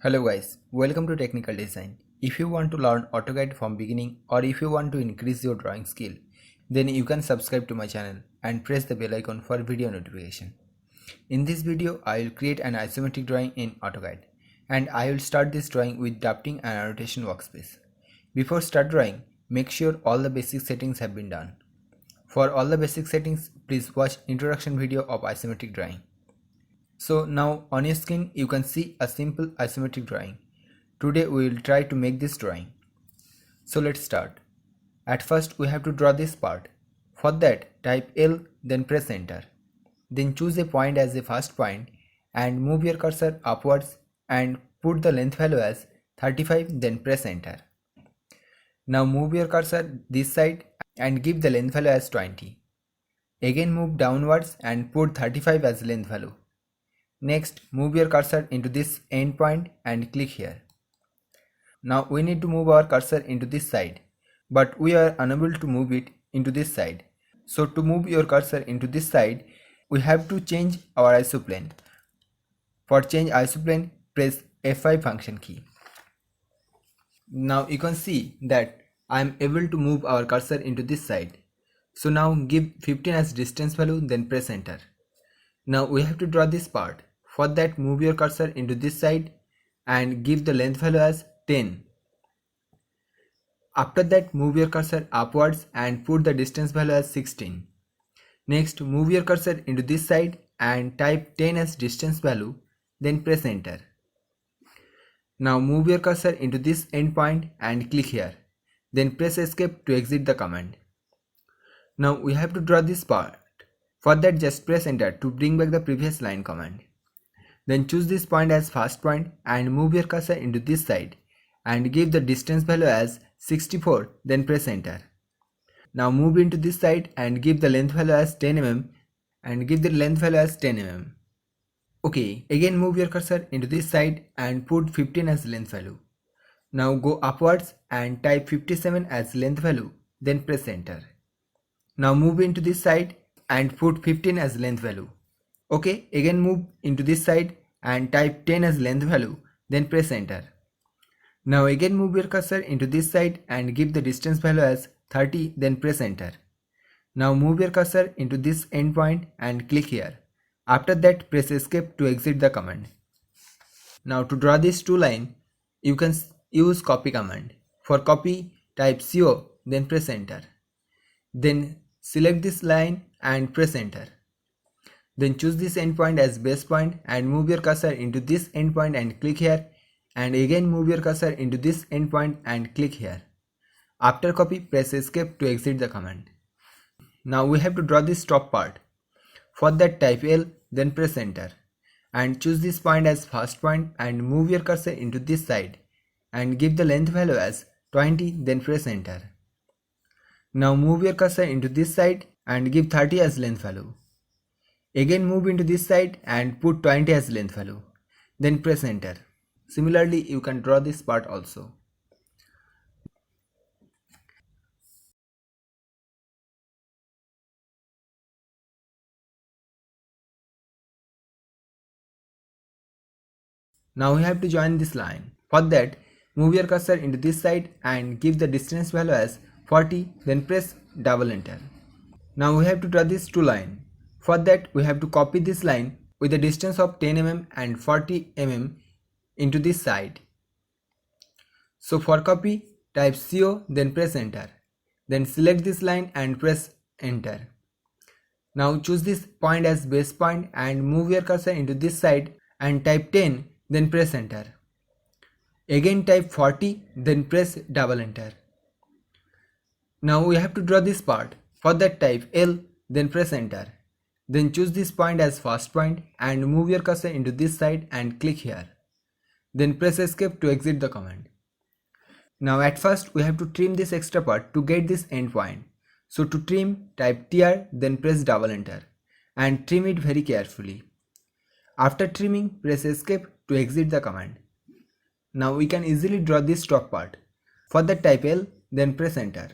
Hello guys, welcome to Technical Design. If you want to learn AutoCAD from beginning or if you want to increase your drawing skill, then you can subscribe to my channel and press the bell icon for video notification. In this video, I will create an isometric drawing in AutoCAD and I will start this drawing with drafting and annotation workspace. Before start drawing, make sure all the basic settings have been done. For all the basic settings, please watch introduction video of isometric drawing. So now on your screen you can see a simple isometric drawing. Today we will try to make this drawing. So let's start. At first we have to draw this part. For that type L, then press enter. Then choose a point as a first point and move your cursor upwards and put the length value as 35, then press enter. Now move your cursor this side and give the length value as 20. Again move downwards and put 35 as length value. Next, move your cursor into this end point and click here. Now we need to move our cursor into this side, but we are unable to move it into this side. So to move your cursor into this side, we have to change our isoplane. For change isoplane, press F5 function key. Now you can see that I am able to move our cursor into this side. So now give 15 as distance value, then press enter. Now we have to draw this part. For that, move your cursor into this side and give the length value as 10. After that, move your cursor upwards and put the distance value as 16. Next, move your cursor into this side and type 10 as distance value, then press enter. Now move your cursor into this end point and click here. Then press escape to exit the command. Now we have to draw this part. For that, just press enter to bring back the previous line command. Then choose this point as first point and move your cursor into this side and give the distance value as 64, then press enter. Now move into this side and give the length value as 10 mm and give the length value as 10 mm. Okay, again move your cursor into this side and put 15 as length value. Now go upwards and type 57 as length value, then press enter. Now move into this side and put 15 as length value. Okay, again move into this side and type 10 as length value, then press enter. Now again move your cursor into this side and give the distance value as 30, then press enter. Now move your cursor into this end point and click here. After that, press escape to exit the command. Now to draw this two line, you can use copy command. For copy, type CO, then press enter. Then select this line and press enter. Then choose this endpoint as base point and move your cursor into this endpoint and click here, and again move your cursor into this endpoint and click here. After copy, press escape to exit the command. Now we have to draw this top part. For that, type L, then press enter and choose this point as first point and move your cursor into this side and give the length value as 20, then press enter. Now move your cursor into this side and give 30 as length value. Again move into this side and put 20 as length value, then press enter. Similarly, you can draw this part also. Now we have to join this line. For that, move your cursor into this side and give the distance value as 40, then press double enter. Now we have to draw this two line. For that, we have to copy this line with a distance of 10 mm and 40 mm into this side. So for copy, type CO, then press enter. Then select this line and press enter. Now choose this point as base point and move your cursor into this side and type 10, then press enter. Again type 40, then press double enter. Now we have to draw this part. For that, type L, then press enter. Then choose this point as first point and move your cursor into this side and click here. Then press escape to exit the command. Now at first we have to trim this extra part to get this end point. So to trim, type TR, then press double enter and trim it very carefully. After trimming, press escape to exit the command. Now we can easily draw this top part. For that, type L, then press enter.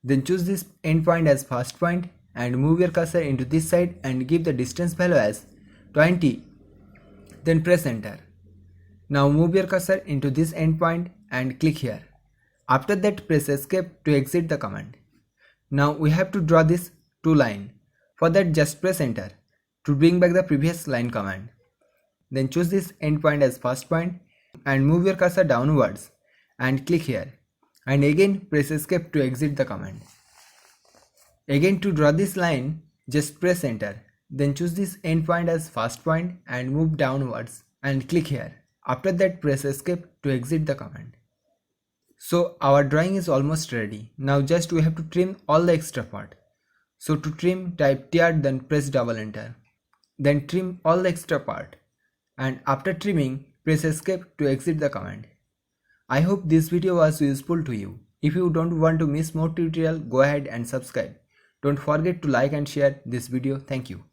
Then choose this end point as first point and move your cursor into this side and give the distance value as 20, then press enter. Now move your cursor into this endpoint and click here. After that, press escape to exit the command. Now we have to draw this two line. For that, just press enter to bring back the previous line command. Then choose this endpoint as first point and move your cursor downwards and click here. And again press escape to exit the command. Again, to draw this line, just press enter. Then choose this endpoint as first point and move downwards and click here. After that, press escape to exit the command. So our drawing is almost ready. Now just we have to trim all the extra part. So to trim, type tear, then press double enter. Then trim all the extra part. And after trimming, press escape to exit the command. I hope this video was useful to you. If you don't want to miss more tutorial, go ahead and subscribe. Don't forget to like and share this video. Thank you.